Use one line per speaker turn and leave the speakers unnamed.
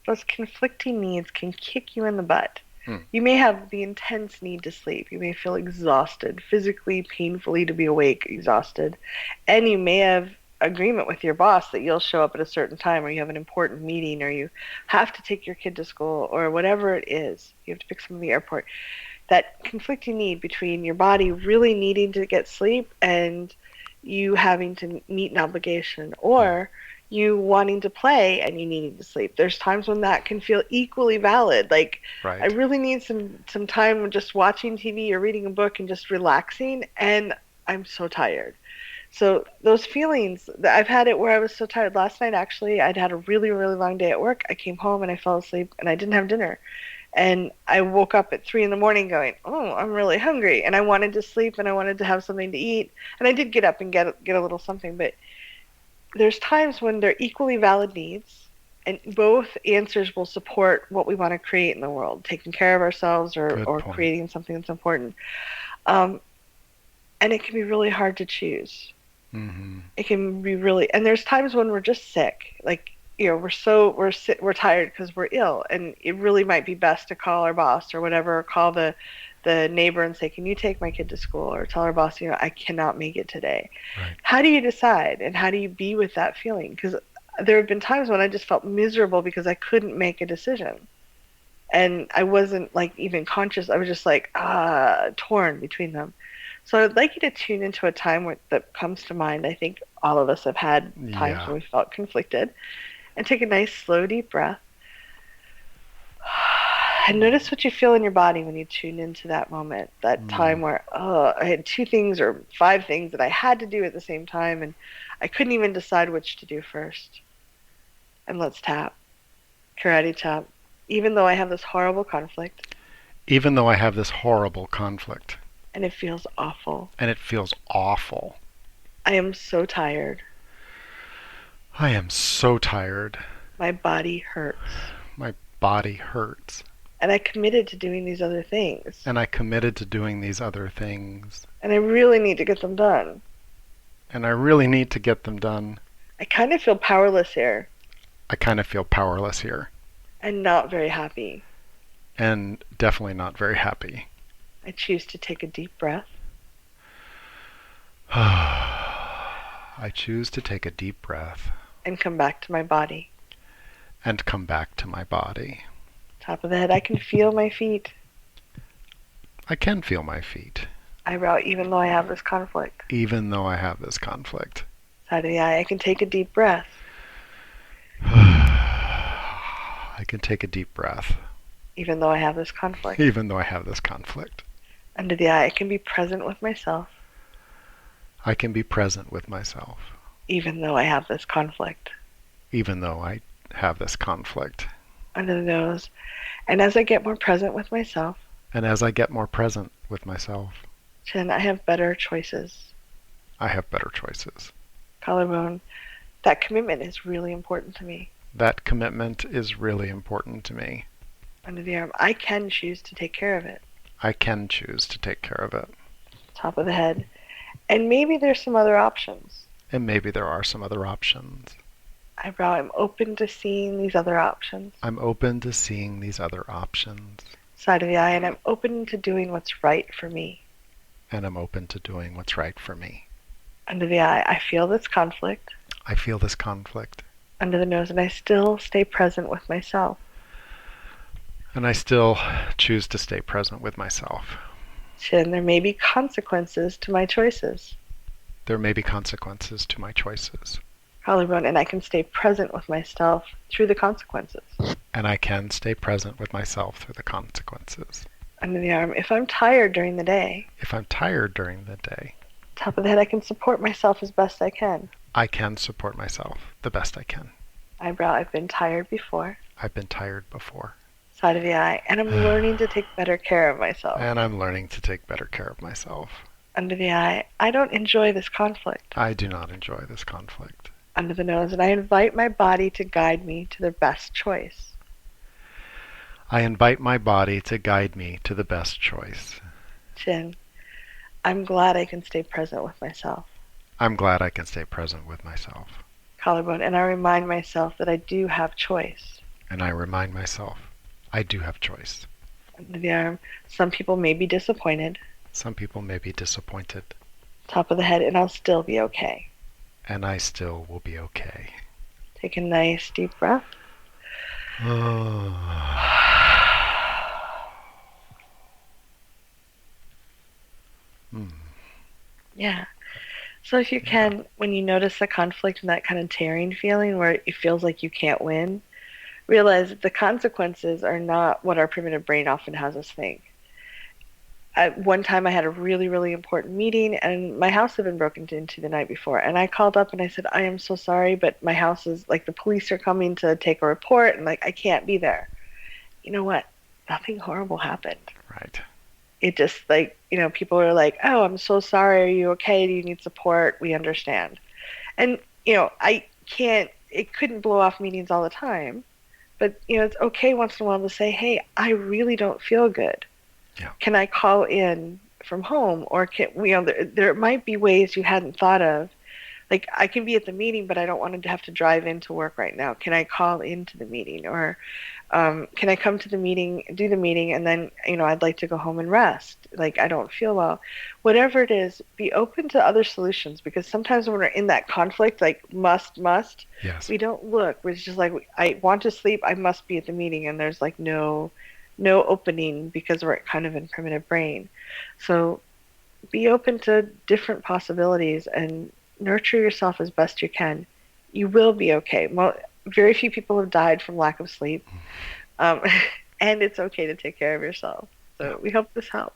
those conflicting needs can kick you in the butt.
Hmm.
You may have the intense need to sleep. You may feel exhausted, physically, painfully to be awake, exhausted. And you may have agreement with your boss that you'll show up at a certain time, or you have an important meeting, or you have to take your kid to school, or whatever it is. You have to pick someone at the airport. That conflicting need between your body really needing to get sleep and you having to meet an obligation,
Hmm.
or you wanting to play and you needing to sleep. There's times when that can feel equally valid. Like, I
Right.
really need some time just watching TV or reading a book and just relaxing, and I'm so tired. So those feelings, I've had it where I was so tired. Last night, actually, I'd had a really, really long day at work. I came home and I fell asleep and I didn't have dinner. And I woke up at 3 in the morning going, "Oh, I'm really hungry," and I wanted to sleep and I wanted to have something to eat. And I did get up and get a little something, but there's times when they're equally valid needs, and both answers will support what we want to create in the world, taking care of ourselves
Good
or
point.
creating something that's important. Um, and it can be really hard to choose.
Hmm.
It can be really, and there's times when we're just sick, like, we're tired because we're ill, and it really might be best to call our boss or whatever, or call the neighbor and say, "Can you take my kid to school?" Or tell our boss, "I cannot make it today."
Right.
How do you decide, and how do you be with that feeling? Because there have been times when I just felt miserable because I couldn't make a decision, and I wasn't like even conscious. I was just like torn between them. So I'd like you to tune into a time that comes to mind. I think all of us have had times
Yeah.
when we felt conflicted, and take a nice, slow, deep breath. And notice what you feel in your body when you tune into that moment, that
Mm.
time where, oh, I had two things or five things that I had to do at the same time, and I couldn't even decide which to do first. And let's tap, karate chop. Even though I have this horrible conflict,
Even though I have this horrible conflict,
and it feels awful,
and it feels awful,
I am so tired.
I am so tired.
My body hurts.
My body hurts.
And I committed to doing these other things.
And I committed to doing these other things.
And I really need to get them done.
And I really need to get them done.
I kind of feel powerless here
I kind of feel powerless here.
and not very happy.
And definitely not very happy.
I choose to take a deep breath
I choose to take a deep breath
and come back to my body.
and come back to my body.
Top of the head, I can feel my feet.
I can feel my feet,
Eyebrow, even though I have this conflict.
even though I have this conflict.
Side of the eye, I can take a deep breath.
I can take a deep breath,
Even though I have this conflict.
even though I have this conflict.
Under the eye, I can be present with myself.
I can be present with myself,
Even though I have this conflict.
even though I have this conflict.
Under the nose. And as I get more present with myself,
And as I get more present with myself,
chin, I have better choices.
I have better choices.
Collarbone, that commitment is really important to me.
That commitment is really important to me.
Under the arm, I can choose to take care of it.
I can choose to take care of it.
Top of the head. And maybe there's some other options.
And maybe there are some other options.
Eyebrow, I'm open to seeing these other options.
I'm open to seeing these other options.
Side of the eye, and I'm open to doing what's right for me.
And I'm open to doing what's right for me.
Under the eye, I feel this conflict.
I feel this conflict.
Under the nose, and I still stay present with myself.
And I still choose to stay present with myself.
Chin, there may be consequences to my choices.
There may be consequences to my choices.
Collarbone, and I can stay present with myself through the consequences.
And I can stay present with myself through the consequences.
Under the arm, if I'm tired during the day,
If I'm tired during the day,
top of the head, I can support myself as best I can.
I can support myself the best I can.
Eyebrow, I've been tired before.
I've been tired before.
Side of the eye, and I'm learning to take better care of myself.
And I'm learning to take better care of myself.
Under the eye, I don't enjoy this conflict.
I do not enjoy this conflict.
Under the nose, and I invite my body to guide me to the best choice.
I invite my body to guide me to the best choice.
Chin, I'm glad I can stay present with myself.
I'm glad I can stay present with myself.
Collarbone, and I remind myself that I do have choice.
And I remind myself, I do have choice.
Under the arm. Some people may be disappointed.
Some people may be disappointed.
Top of the head, and I'll still be okay.
And I still will be okay.
Take a nice deep breath. Yeah. So if you can, when you notice the conflict and that kind of tearing feeling where it feels like you can't win, realize that the consequences are not what our primitive brain often has us think. At one time I had a really, really important meeting and my house had been broken into the night before. And I called up and I said, I am so sorry, but my house is like the police are coming to take a report and like I can't be there. You know what? Nothing horrible happened.
Right.
It just like, people are like, oh, I'm so sorry. Are you okay? Do you need support? We understand. And, I can't, it couldn't blow off meetings all the time. But, it's okay once in a while to say, hey, I really don't feel good.
Yeah.
Can I call in from home? Or there might be ways you hadn't thought of. Like, I can be at the meeting, but I don't want to have to drive into work right now. Can I call into the meeting? Or can I come to the meeting, do the meeting, and then, I'd like to go home and rest. Like, I don't feel well. Whatever it is, be open to other solutions because sometimes when we're in that conflict, like must,
Yes.
we don't look. We're just like, I want to sleep. I must be at the meeting. And there's like no opening because we're kind of in primitive brain. So be open to different possibilities and nurture yourself as best you can. You will be okay. Well, very few people have died from lack of sleep. Um, and it's okay to take care of yourself. So we hope this helps.